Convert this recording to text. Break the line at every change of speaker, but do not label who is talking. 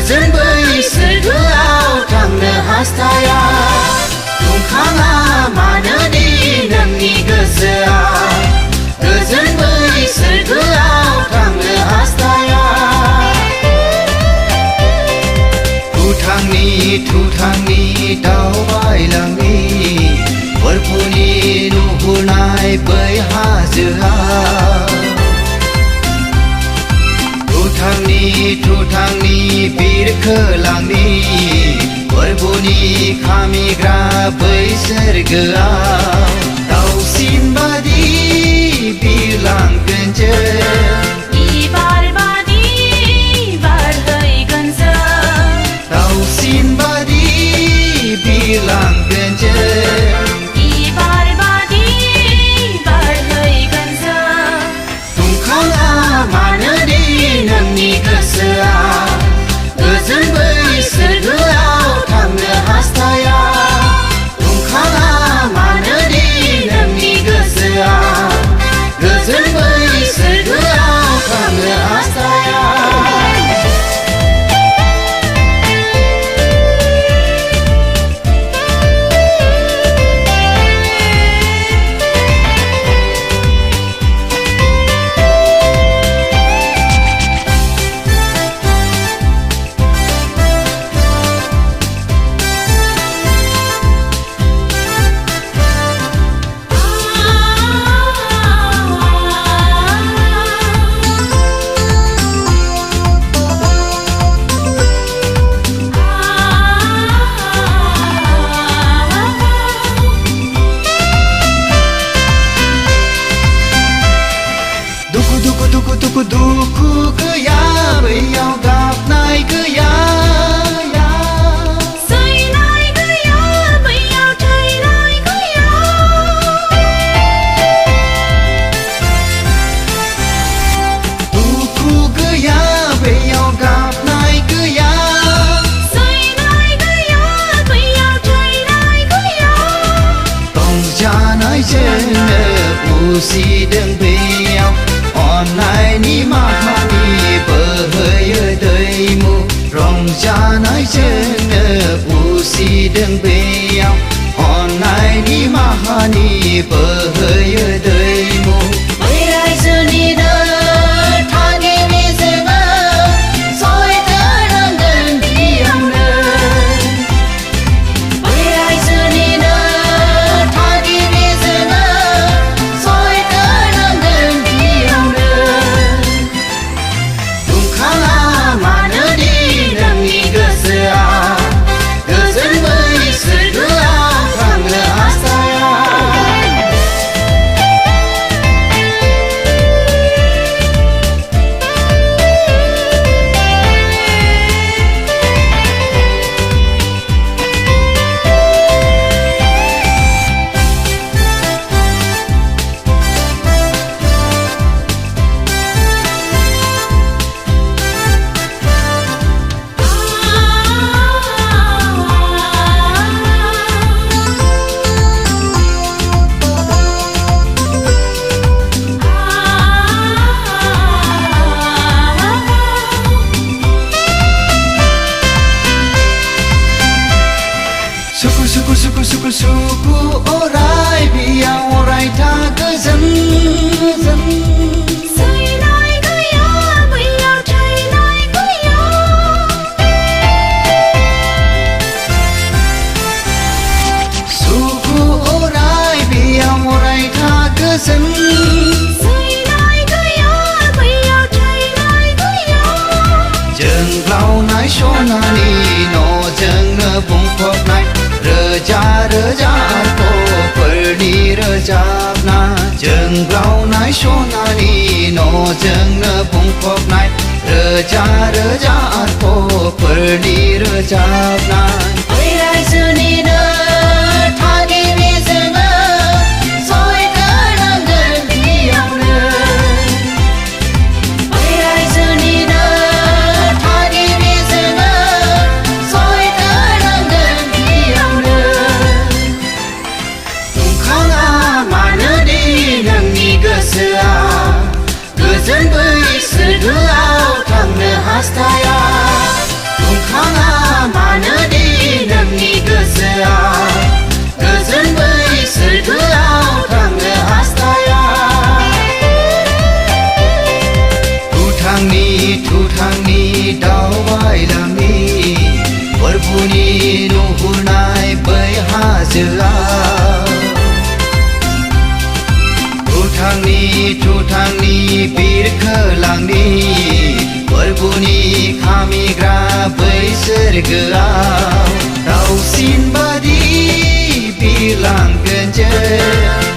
गोजोन बै सोरगोआव थांनो हास्थाया दुंखाङा मानोदि नोंनि गोसोआ गोजोन बै सोरगोआव थांनो हास्थाया थुथांनि दावबायलांनि बरफुनि नुहुरनाय बै हाजोआ थुथांनि बिरखोलांनि बरफुनि खामिग्रा बै सोरगोआव दावसिन बादि बिरलांगोन जों दावसिन बादि बिरलांगोन जों दुंखाङा मानोदि नोंनि गोसोआ गोजोन बै सोरगोआव थांनो हास्थाया दुंखाङा मानोदि नोंनि गोसोआ गोजोन बै सोरगोआव थांनो हास्थाया दुखु गैया बैयाव गाबनाय गैया
सैनाय गैया बैयाव थैनाय गैया
दुखु गैया बैयाव गाबनाय गैया
सैनाय गैया बैयाव थैनाय गैया
रंजानायजोंनो उसिदों बैयाव अननायनि माहानि बोहैयो दैमु रंजानायजोंनो उसिदों बैयाव अननायनि माहानि बोहैयो दैमु बै रायजोनिनो थागिबि जोङो सहायथारनांगोन बेयावनो बै रायजोनिनो थागिबि जोङो सहायथारनांगोन दुंखाङा मानोदि नोंनि गोसोआ गोजोन बै सोरगोआव थांनो हास्थाया सुखु अराय बियाव अरायथा गोजोन
सैनाय गैया बैयाव थैनाय गैया
सुखु अराय बियाव अरायथा गोजोन
सैनाय गैया बैयाव थैनाय गैया
जोंग्लावनाय सनानि न'जोंनो बुंफबनाय रोजा रोजा आर्तफोरनि रोजाबनाय जोंग्लावनाय सनानि न'जोंनो बुंफबनाय रोजा रोजा आर्तफोरनि रोजाबनाय बै रायजोनिनो थागिबि जोङो सहायथारनांगोन बेयावनो बै रायजोनिनो थागिबि जोङो सहायथारनांगोन बेयावनो दुंखाङा मानोदि नोंनि गोसोआ गोजोन बै सोरगोआव थांनो हास्थाया हास्थाया गोजोन बै सोरगोआव थांनो हास्थाया थुथांनि दावबायलांनि फोरबुनि नुहुरनाय बै हाजोआव थुथांनि बिरखोलांनि फोरबुनि खामिग्रा बै सोरगोआव दावसिन बादि बिरलांगोन जों